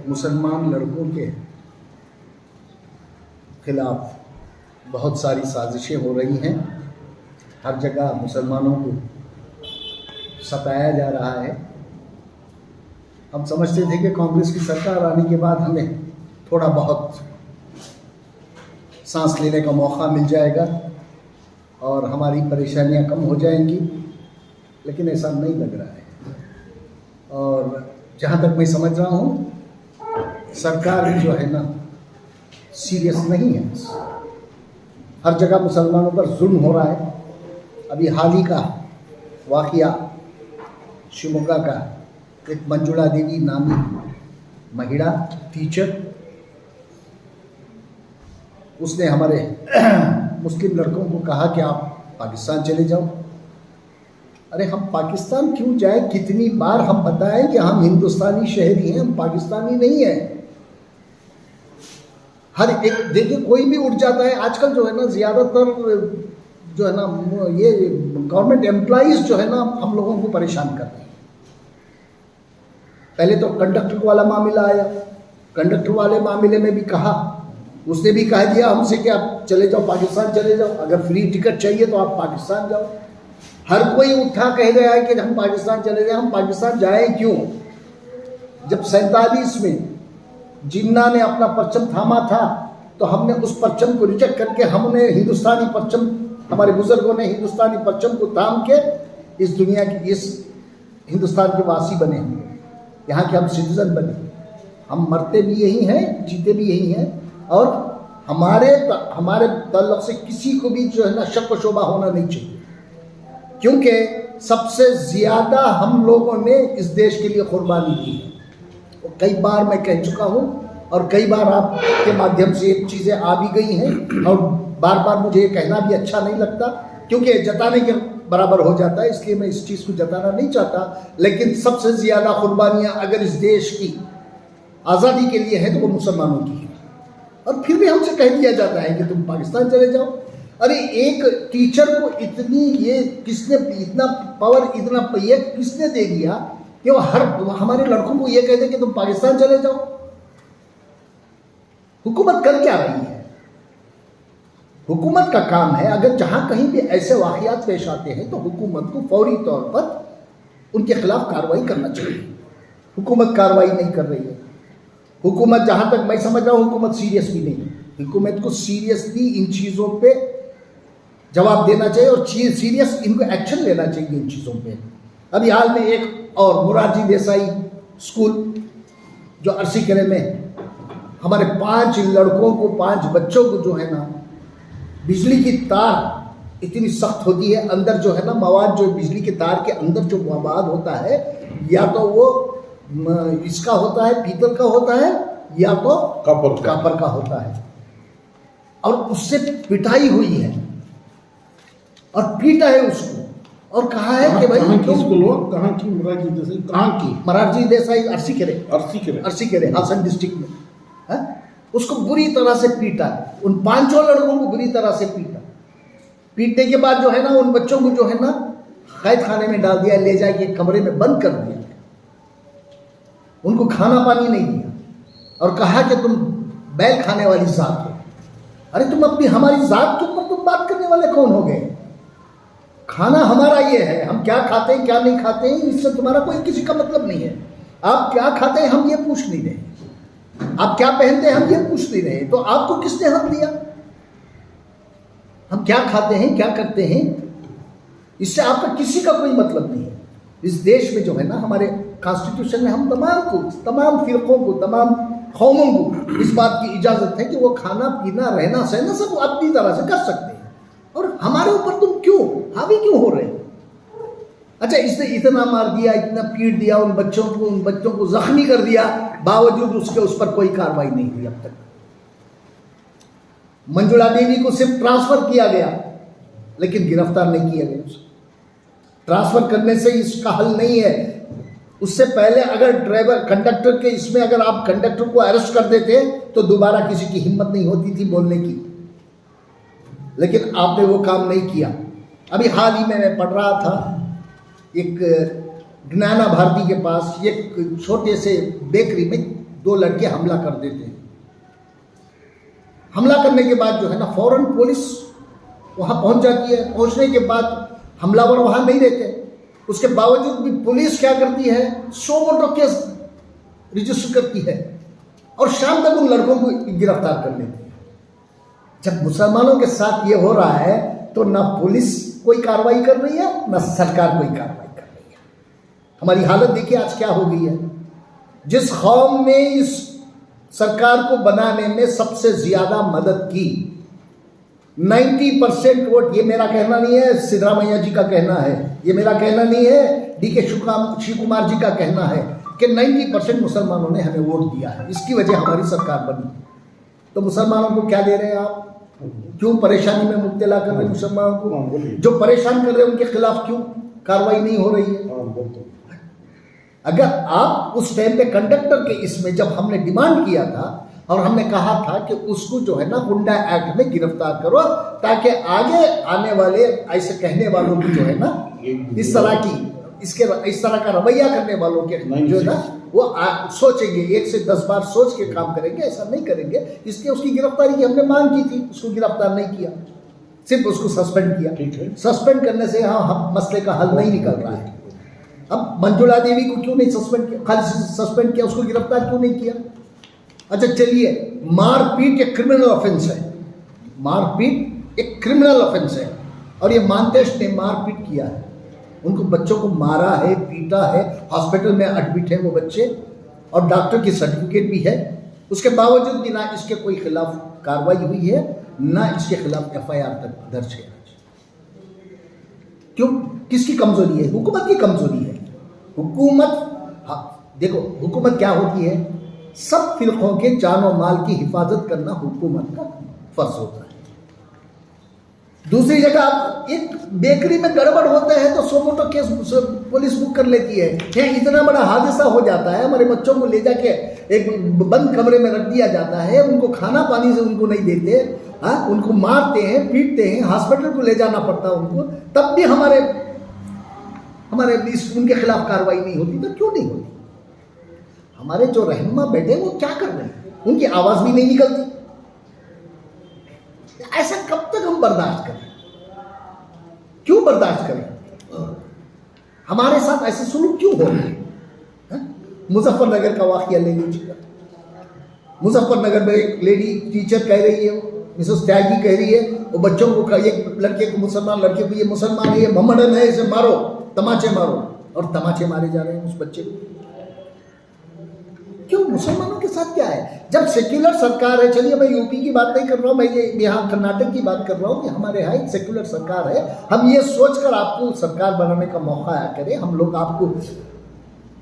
मुसलमान लड़कों के खिलाफ बहुत सारी साजिशें हो रही हैं। हर जगह मुसलमानों को सताया जा रहा है। हम समझते थे कि कांग्रेस की सरकार आने के बाद हमें थोड़ा बहुत सांस लेने का मौका मिल जाएगा और हमारी परेशानियां कम हो जाएंगी, लेकिन ऐसा नहीं लग रहा है। और जहाँ तक मैं समझ रहा हूँ, सरकार जो है ना सीरियस नहीं है। हर जगह मुसलमानों पर जुल्म हो रहा है। अभी हाल ही का वाक़या शिवमोगा का, एक मंजुला देवी नामी महिला टीचर, उसने हमारे मुस्लिम लड़कों को कहा कि आप पाकिस्तान चले जाओ। अरे हम पाकिस्तान क्यों जाए? कितनी बार हम बताएं कि हम हिंदुस्तानी शहरी हैं, हम पाकिस्तानी नहीं हैं। हर एक देखिए, कोई भी उठ जाता है आजकल जो है ना, ज़्यादातर जो है ना ये गवर्नमेंट एम्प्लॉइज जो है ना हम लोगों को परेशान कर रहे हैं। पहले तो कंडक्टर वाला मामला आया, कंडक्टर वाले मामले में भी कहा, उसने भी कह दिया हमसे कि आप चले जाओ, पाकिस्तान चले जाओ, अगर फ्री टिकट चाहिए तो आप पाकिस्तान जाओ। हर कोई उठा कह गया है कि हम पाकिस्तान चले जाएं। हम पाकिस्तान जाएं क्यों? जब 47 में जिन्ना ने अपना परचम थामा था तो हमने उस परचम को रिजेक्ट करके हमने हिंदुस्तानी परचम, हमारे बुजुर्गों ने हिंदुस्तानी परचम को थाम के इस दुनिया की, इस हिंदुस्तान के वासी बने, यहाँ के हम सिटीजन बने। हम मरते भी यही हैं, जीते भी यही हैं, और हमारे ताल्लुक से किसी को भी जो है ना शक व शोबा होना नहीं चाहिए, क्योंकि सबसे ज़्यादा हम लोगों ने इस देश के लिए कुर्बानी दी है। और कई बार मैं कह चुका हूँ और कई बार आपके माध्यम से ये चीज़ें आ भी गई हैं, और बार बार मुझे ये कहना भी अच्छा नहीं लगता, क्योंकि जताने के बराबर हो जाता है, इसलिए मैं इस चीज़ को जताना नहीं चाहता। लेकिन सबसे ज़्यादा कुर्बानियाँ अगर इस देश की आज़ादी के लिए है तो वो मुसलमानों की है, और फिर भी हमसे कह दिया जाता है कि तुम पाकिस्तान चले जाओ। अरे एक टीचर को इतनी ये किसने, इतना पावर, इतना ये किसने दे दिया कि वो हमारे लड़कों को ये कह दे कि तुम पाकिस्तान चले जाओ? हुकूमत कर क्या रही है? हुकूमत का काम है, अगर जहां कहीं भी ऐसे वाक़यात पेश आते हैं तो हुकूमत को फौरी तौर पर उनके खिलाफ कार्रवाई करना चाहिए। हुकूमत कार्रवाई नहीं कर रही है। हुकूमत, जहां तक मैं समझ रहा हूं, हुकूमत सीरियस भी नहीं है। हुकूमत को सीरियसली इन चीज़ों पे जवाब देना चाहिए और सीरियस इनको एक्शन लेना चाहिए इन चीज़ों पे। अभी हाल में एक और मोरारजी देसाई स्कूल जो अरसीकरे में, हमारे 5 लड़कों को, 5 बच्चों को जो है ना बिजली की तार इतनी सख्त होती है, अंदर जो है ना मवाद, जो बिजली के तार के अंदर जो मवाद होता है, या तो वो इसका होता है, पीतल का होता है, या तो कॉपर का होता है, और उससे पिटाई हुई है और पीटा है उसको, और कहा है कि भाई कहाँ की मोरारजी देसाई अरसीकरे हासन डिस्ट्रिक्ट में है? उसको बुरी तरह से पीटा, उन 5 लड़कों को बुरी तरह से पीटा। पीटने के बाद जो है ना उन बच्चों को जो है ना कैद खाने में डाल दिया, ले जाके कमरे में बंद कर दिया, उनको खाना पानी नहीं दिया, और कहा कि तुम बैल खाने वाली जात हो। अरे तुम अपनी, हमारी जात के ऊपर तुम बात करने वाले कौन हो गए? खाना हमारा ये है, हम क्या खाते हैं क्या नहीं खाते हैं, इससे तुम्हारा कोई किसी का मतलब नहीं है। आप क्या खाते हैं हम ये पूछ नहीं रहे, आप क्या पहनते हैं हम ये पूछ नहीं रहे, तो आपको किसने हक दिया? हम क्या खाते हैं क्या करते हैं, इससे आपका किसी का कोई मतलब नहीं है। इस देश में जो है ना, हमारे कॉन्स्टिट्यूशन में हम तमाम फिरकों को, तमाम कौमों को इस बात की इजाज़त है कि वो खाना पीना रहना सहना सब अपनी तरह से कर सकते हैं, और हमारे ऊपर तुम क्यों हावी क्यों हो रहे हो? अच्छा, इसने इतना मार दिया, इतना पीट दिया उन बच्चों को जख्मी कर दिया, बावजूद उसके उस पर कोई कार्रवाई नहीं हुई अब तक। मंजुला देवी को सिर्फ ट्रांसफर किया गया, लेकिन गिरफ्तार नहीं किया गया। ट्रांसफर करने से इसका हल नहीं है। उससे पहले अगर ड्राइवर, कंडक्टर के इसमें अगर आप कंडक्टर को अरेस्ट कर देते तो दोबारा किसी की हिम्मत नहीं होती थी बोलने की, लेकिन आपने वो काम नहीं किया। अभी हाल ही में मैं पढ़ रहा था, एक ज्ञाना भारती के पास एक छोटे से बेकरी में दो लड़के हमला कर देते हैं। हमला करने के बाद जो है ना फौरन पुलिस वहां पहुंच जाती है। पहुंचने के बाद हमलावर वहां नहीं रहते, उसके बावजूद भी पुलिस क्या करती है, 100 मोटो केस रजिस्टर करती है और शाम तक उन लड़कों को गिरफ्तार कर लेती है। जब मुसलमानों के साथ ये हो रहा है तो ना पुलिस कोई कार्रवाई कर रही है, ना सरकार कोई कार्रवाई कर रही है। हमारी हालत देखिए आज क्या हो गई है। जिस कौम ने इस सरकार को बनाने में सबसे ज्यादा मदद की, 90% वोट, ये मेरा कहना नहीं है, सिद्धरामैया जी का कहना है, ये मेरा कहना नहीं है, डीके शिव कुमार जी का कहना है कि 90% मुसलमानों ने हमें वोट दिया है, इसकी वजह हमारी सरकार बनी। तो मुसलमानों को क्या दे रहे हैं आप? क्यों परेशानी में मुब्तला कर रहे हैं मुसलमानों को? जो परेशान कर रहे हैं उनके खिलाफ क्यों कार्रवाई नहीं हो रही है? अगर आप उस टाइम पे कंडक्टर के इसमें जब हमने डिमांड किया था और हमने कहा था कि उसको जो है ना गुंडा एक्ट में गिरफ्तार करो, ताकि आगे आने वाले ऐसे कहने वालों की जो है ना इस तरह का रवैया करने वालों के जो है ना वो सोचेंगे, 1 से 10 बार सोच के काम करेंगे, ऐसा नहीं करेंगे। इसलिए उसकी गिरफ्तारी की हमने मांग की थी, उसको गिरफ्तार नहीं किया, सिर्फ उसको सस्पेंड किया। सस्पेंड करने से हम मसले का हल नहीं निकल रहा है। अब मंजुला देवी को क्यों नहीं सस्पेंड किया? खाली सस्पेंड किया, उसको गिरफ्तार क्यों नहीं किया? अच्छा चलिए, मारपीट एक क्रिमिनल ऑफेंस है, मारपीट एक क्रिमिनल ऑफेंस है और ये मानतेश ने मारपीट किया है, उनको बच्चों को मारा है, पीटा है, हॉस्पिटल में एडमिट है वो बच्चे और डॉक्टर की सर्टिफिकेट भी है। उसके बावजूद भी ना इसके कोई खिलाफ कार्रवाई हुई है, ना इसके खिलाफ FIR तक दर्ज है। क्यों? किसकी कमजोरी है? हुकूमत की कमजोरी है। हुकूमत, हाँ देखो, हुकूमत क्या होती है, सब फिरकों के जानो माल की हिफाजत करना हुकूमत का फर्ज होता है। दूसरी जगह आप एक बेकरी में गड़बड़ होते हैं तो 100 मोटो केस पुलिस बुक कर लेती है। यहाँ इतना बड़ा हादसा हो जाता है, हमारे बच्चों को ले जाके एक बंद कमरे में रख दिया जाता है, उनको खाना पानी से उनको नहीं देते, हाँ उनको मारते हैं, पीटते हैं, हॉस्पिटल को ले जाना पड़ता है उनको, तब भी हमारे उनके खिलाफ कार्रवाई नहीं होती। तो क्यों नहीं होती? हमारे जो रहनुमा बैठे वो क्या कर रहे हैं? उनकी आवाज भी नहीं निकलती। ऐसा कब तक हम बर्दाश्त करें? क्यों बर्दाश्त करें? हमारे साथ ऐसे सुलूक क्यों हो रहे हैं? मुजफ्फरनगर का वाकया ले लीजिएगा। मुजफ्फरनगर में एक लेडी टीचर कह रही है, मिसेस त्यागी कह रही है, वो बच्चों को, एक लड़के को, मुसलमान लड़के को, ये मुसलमान है, ये मोहम्मदन है, इसे मारो, तमाचे मारो, और तमाचे मारे जा रहे हैं उस बच्चे को। क्यों? मुसलमानों के साथ क्या है? जब सेक्युलर सरकार है, चलिए मैं यूपी की बात नहीं कर रहा हूँ, मैं ये यहाँ कर्नाटक की बात कर रहा हूँ कि हमारे यहाँ एक सेक्युलर सरकार है, हम ये सोचकर आपको सरकार बनाने का मौका आया करें, हम लोग आपको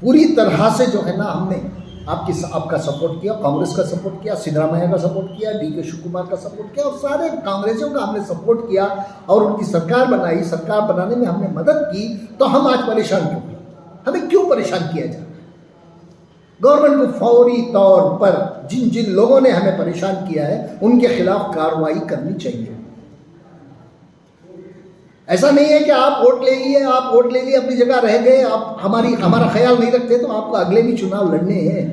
पूरी तरह से जो है ना हमने आपका सपोर्ट किया, कांग्रेस का सपोर्ट किया, सिद्धरामैया का सपोर्ट किया, डीके शिव कुमार का सपोर्ट किया और सारे कांग्रेसियों का हमने सपोर्ट किया और उनकी सरकार बनाई। सरकार बनाने में हमने मदद की, तो हम आज परेशान क्यों? हमें क्यों परेशान किया जाए? गवर्नमेंट को फौरी तौर पर जिन जिन लोगों ने हमें परेशान किया है उनके खिलाफ कार्रवाई करनी चाहिए। ऐसा नहीं है कि आप वोट ले लिए, अपनी जगह रह गए, आप हमारा ख्याल नहीं रखते तो आपको अगले भी चुनाव लड़ने हैं।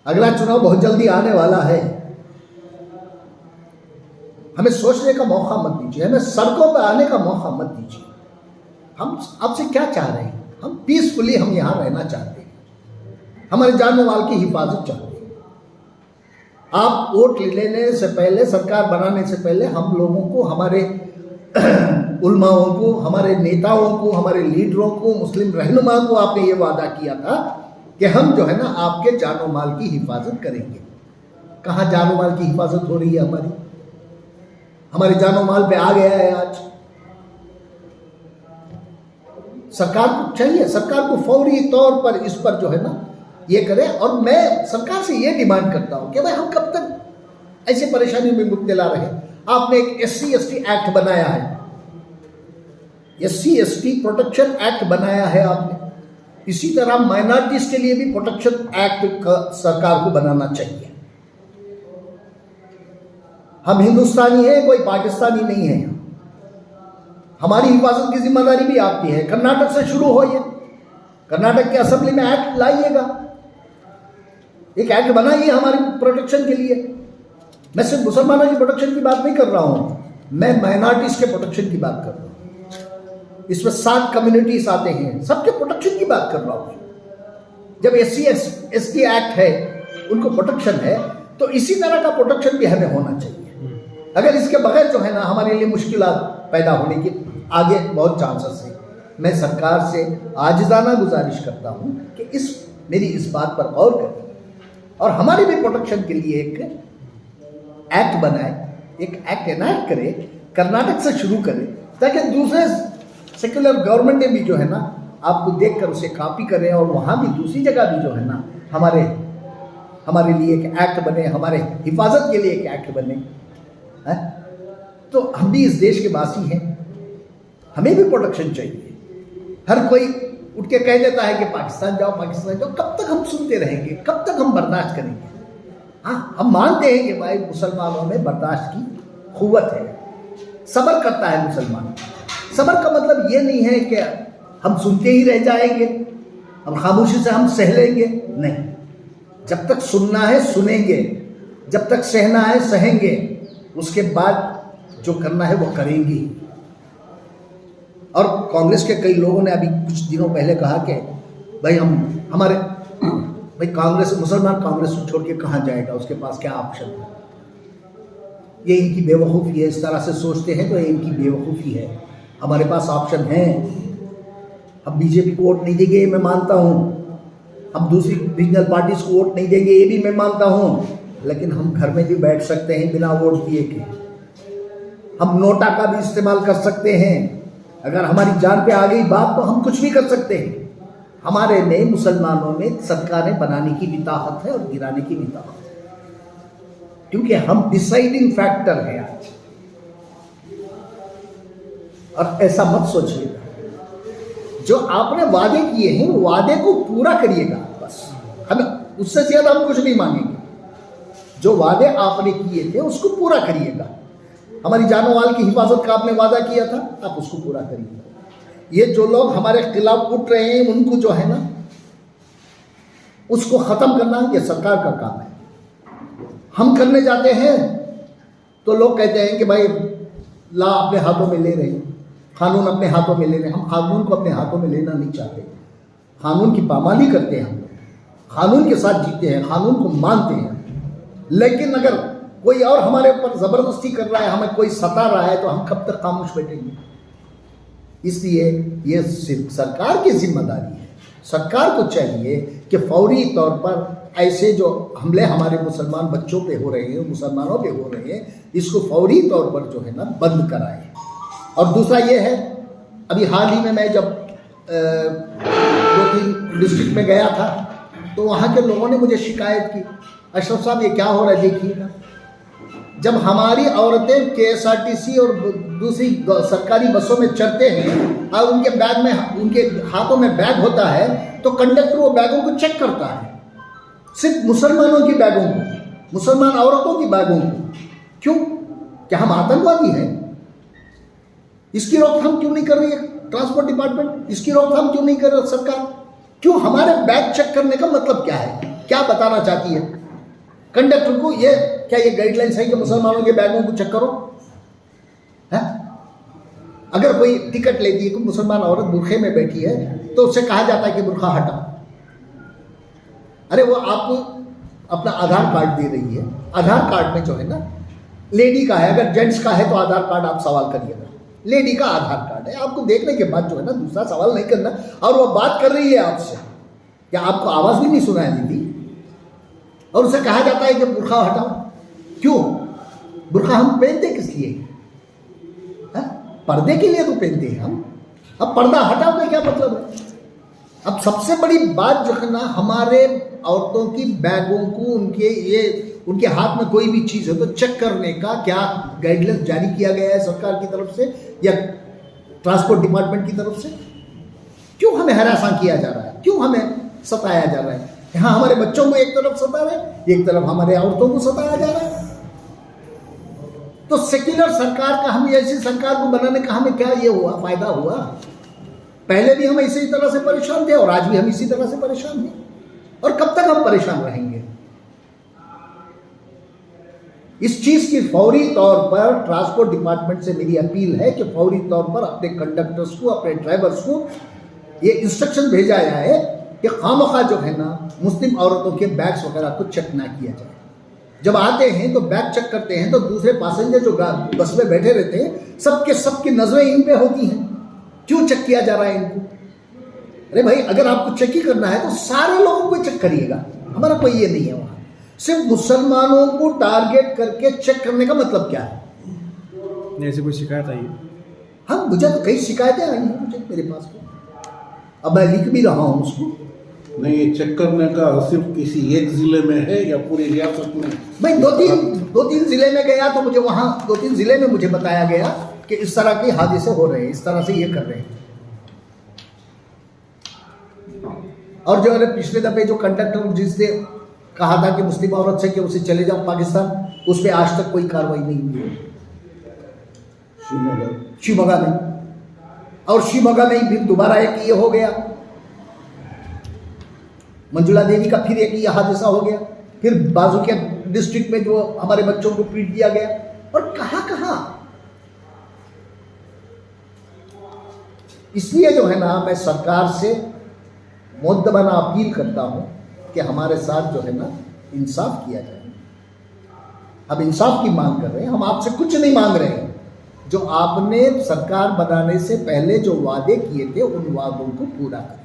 अगला चुनाव बहुत जल्दी आने वाला है। हमें सोचने का मौका मत दीजिए, हमें सड़कों पर आने का मौका मत दीजिए। हम आपसे क्या चाह रहे हैं? हम पीसफुली हम यहाँ रहना चाहते हैं, हमारे जान माल की हिफाजत चाहते हैं। आप वोट लेने से पहले, सरकार बनाने से पहले हम लोगों को, हमारे उलमाओं को, हमारे नेताओं को, हमारे लीडरों को, मुस्लिम रहनुमा को आपने ये वादा किया था कि हम जो है ना आपके जानो माल की हिफाजत करेंगे। कहाँ जानो माल की हिफाजत हो रही है? हमारे जानो माल पे आ गया है आज। सरकार को चाहिए, सरकार को फौरी तौर पर इस पर जो है ना ये करे। और मैं सरकार से ये डिमांड करता हूं कि भाई हम कब तक ऐसे परेशानी में मुब्तला रहे। आपने एक SC/ST एक्ट बनाया है, SC/ST प्रोटेक्शन एक्ट बनाया है आपने, इसी तरह माइनॉरिटीज के लिए भी प्रोटेक्शन एक्ट सरकार को बनाना चाहिए। हम हिंदुस्तानी हैं, कोई पाकिस्तानी नहीं है। हमारी हिफाजत की जिम्मेदारी भी आपकी है। कर्नाटक से शुरू हो, ये कर्नाटक की असेंबली में एक्ट लाइएगा, एक एक्ट बना ये हमारी प्रोटेक्शन के लिए। मैं सिर्फ मुसलमानों की प्रोटेक्शन की बात नहीं कर रहा हूँ, मैं माइनॉरिटीज के प्रोटेक्शन की बात कर रहा हूँ। इसमें 7 कम्युनिटीज आते हैं, सबके प्रोटेक्शन की बात कर रहा हूँ। जब SC/ST एक्ट है, उनको प्रोटेक्शन है, तो इसी तरह का प्रोटेक्शन भी हमें होना चाहिए। अगर इसके बगैर जो है ना हमारे लिए मुश्किलात पैदा होने की आगे बहुत चांसेस है। मैं सरकार से आजिज़ाना गुजारिश करता हूँ कि मेरी इस बात पर गौर करें और हमारी भी प्रोटेक्शन के लिए एक एक्ट बनाए, एक एक्ट एनाक्ट करे, कर्नाटक से शुरू करे, ताकि दूसरे सेक्युलर गवर्नमेंटें भी जो है ना आपको देखकर उसे कॉपी करें और वहाँ भी दूसरी जगह भी जो है ना हमारे लिए एक एक्ट बने, हमारे हिफाजत के लिए एक एक्ट बने है? तो हम भी इस देश के वासी हैं, हमें भी प्रोटेक्शन चाहिए। हर कोई उठ के कह देता है कि पाकिस्तान जाओ, पाकिस्तान जाओ। कब तक हम सुनते रहेंगे, कब तक हम बर्दाश्त करेंगे? हाँ, हम मानते हैं कि भाई मुसलमानों में बर्दाश्त की क़ुव्वत है, सब्र करता है मुसलमान। सब्र का मतलब ये नहीं है कि हम सुनते ही रह जाएंगे, हम खामोशी से हम सह लेंगे, नहीं। जब तक सुनना है सुनेंगे, जब तक सहना है सहेंगे, उसके बाद जो करना है वो करेंगे। और कांग्रेस के कई लोगों ने अभी कुछ दिनों पहले कहा कि भाई भाई कांग्रेस, मुसलमान कांग्रेस को छोड़ के कहाँ जाएगा, उसके पास क्या ऑप्शन है? ये इनकी बेवकूफ़ी है, इस तरह से सोचते हैं तो ये इनकी बेवकूफ़ी है। हमारे पास ऑप्शन है। हम बीजेपी को वोट नहीं देंगे, ये मैं मानता हूँ। हम दूसरी रीजनल पार्टीज को वोट नहीं देंगे, ये भी मैं मानता हूँ। लेकिन हम घर में भी बैठ सकते हैं बिना वोट दिए के। हम नोटा का भी इस्तेमाल कर सकते हैं। अगर हमारी जान पे आ गई बात तो हम कुछ भी कर सकते हैं। हमारे में, मुसलमानों में सरकारें बनाने की भी ताकत है और गिराने की भी ताकत है, क्योंकि हम डिसाइडिंग फैक्टर हैं आज। और ऐसा मत सोचिएगा, जो आपने वादे किए हैं वो वादे को पूरा करिएगा बस। हमें उससे ज्यादा हम कुछ नहीं मांगेंगे। जो वादे आपने किए थे उसको पूरा करिएगा। हमारी जानो माल की हिफाजत का आपने वादा किया था, आप उसको पूरा करिएगा। ये जो लोग हमारे खिलाफ उठ रहे हैं उनको जो है ना उसको खत्म करना ये सरकार का काम है। हम करने जाते हैं तो लोग कहते हैं कि भाई ला अपने हाथों में ले रहे हैं, कानून अपने हाथों में ले रहे हैं। हम कानून को अपने हाथों में लेना नहीं चाहते। कानून की पामाली करते हैं, हम कानून के साथ जीते हैं, कानून को मानते हैं। लेकिन अगर कोई और हमारे ऊपर ज़बरदस्ती कर रहा है, हमें कोई सता रहा है, तो हम कब तक खामोश बैठेंगे? इसलिए ये सिर्फ सरकार की जिम्मेदारी है। सरकार को चाहिए कि फौरी तौर पर ऐसे जो हमले हमारे मुसलमान बच्चों पे हो रहे हैं, मुसलमानों पे हो रहे हैं, इसको फौरी तौर पर जो है ना बंद कराए। और दूसरा ये है, अभी हाल ही में मैं जब 2-3 डिस्ट्रिक्ट में गया था तो वहाँ के लोगों ने मुझे शिकायत की, अशरफ साहब ये क्या हो रहा है देखिएगा। जब हमारी औरतें KSRTC और दूसरी सरकारी बसों में चढ़ते हैं और उनके बैग में, उनके हाथों में बैग होता है, तो कंडक्टर वो बैगों को चेक करता है, सिर्फ मुसलमानों की बैगों को, मुसलमान औरतों की बैगों को। क्यों? क्या हम आतंकवादी हैं? इसकी रोकथाम क्यों नहीं कर रही है ट्रांसपोर्ट डिपार्टमेंट? इसकी रोकथाम क्यों नहीं कर रही सरकार? क्यों? हमारे बैग चेक करने का मतलब क्या है? क्या बताना चाहती है कंडक्टर को? ये क्या ये गाइडलाइंस है कि मुसलमानों के बैगों को चेक करो? है? अगर कोई टिकट लेती है कि मुसलमान औरत बुरखे में बैठी है तो उससे कहा जाता है कि बुरखा हटा। अरे वो आपको अपना आधार कार्ड दे रही है, आधार कार्ड में जो है ना लेडी का है, अगर जेंट्स का है तो आधार कार्ड आप सवाल करिएगा। लेडी का आधार कार्ड है, आपको देखने के बाद जो है ना दूसरा सवाल नहीं करना। और वो बात कर रही है आपसे, क्या आपको आवाज़ भी नहीं सुनाई देती? और उसे कहा जाता है कि बुरखा हटाओ। क्यों? बुरखा हम पहनते किस लिए? पर्दे के लिए तो पहनते हैं हम। अब पर्दा हटाओ का क्या मतलब है? अब सबसे बड़ी बात जो है ना, हमारे औरतों की बैगों को, उनके हाथ में कोई भी चीज़ है तो चेक करने का क्या गाइडलाइंस जारी किया गया है सरकार की तरफ से या ट्रांसपोर्ट डिपार्टमेंट की तरफ से? क्यों हमें हरासा किया जा रहा है? क्यों हमें सताया जा रहा है? यहाँ हमारे बच्चों को एक तरफ सता रहे, एक तरफ हमारे औरतों को सताया जा रहा है। तो सेक्युलर सरकार का, हम ऐसी सरकार को बनाने का हमें क्या ये हुआ, फायदा हुआ? पहले भी हम इसी तरह से परेशान थे और आज भी हम इसी तरह से परेशान हैं। और कब तक हम परेशान रहेंगे? इस चीज की फौरी तौर पर ट्रांसपोर्ट डिपार्टमेंट से मेरी अपील है कि फौरी तौर पर अपने कंडक्टर्स को, अपने ड्राइवर्स को ये इंस्ट्रक्शन भेजा जाए कि खामखा जो है ना मुस्लिम औरतों के बैग्स वगैरह को चेक ना किया जाए। जब आते हैं तो बैग चेक करते हैं तो दूसरे पैसेंजर जो बस में बैठे रहते हैं सबकी नजरें इन पे होती हैं, क्यों चेक किया जा रहा है इनको? अरे भाई, अगर आपको चेक ही करना है तो सारे लोगों को चेक करिएगा, हमारा कोई ये नहीं है। वहाँ सिर्फ मुसलमानों को टारगेट करके चेक करने का मतलब क्या है? ऐसी कोई शिकायत आई है? हाँ, मुझे तो कई शिकायतें आई हैं मुझे, मेरे पास तो, अब मैं लिख भी रहा हूँ उसको। नहीं, ये चेक करने का सिर्फ किसी एक जिले में है या पूरी रियासत में? मैं दो तीन जिले में गया तो मुझे वहाँ 2-3 जिले में मुझे बताया गया कि इस तरह के हादसे हो रहे हैं, इस तरह से ये कर रहे हैं। और जो है पिछले दफे जो कंडक्टर जिसने कहा था कि मुस्लिम औरत से कि उसे चले जाओ पाकिस्तान, उस पर आज तक कोई कार्रवाई नहीं हुई है। शिवमोगा में, और शिवमोगा में ही फिर दोबारा एक ये हो गया, मंजुला देवी का फिर एक ये हादसा हो गया, फिर बाजू के डिस्ट्रिक्ट में जो हमारे बच्चों को पीट दिया गया, और कहां। इसलिए जो है ना मैं सरकार से मुद्दबाना अपील करता हूं कि हमारे साथ जो है ना इंसाफ किया जाए। अब इंसाफ की मांग कर रहे हैं, हम आपसे कुछ नहीं मांग रहे हैं। जो आपने सरकार बनाने से पहले जो वादे किए थे उन वादों को पूरा करें।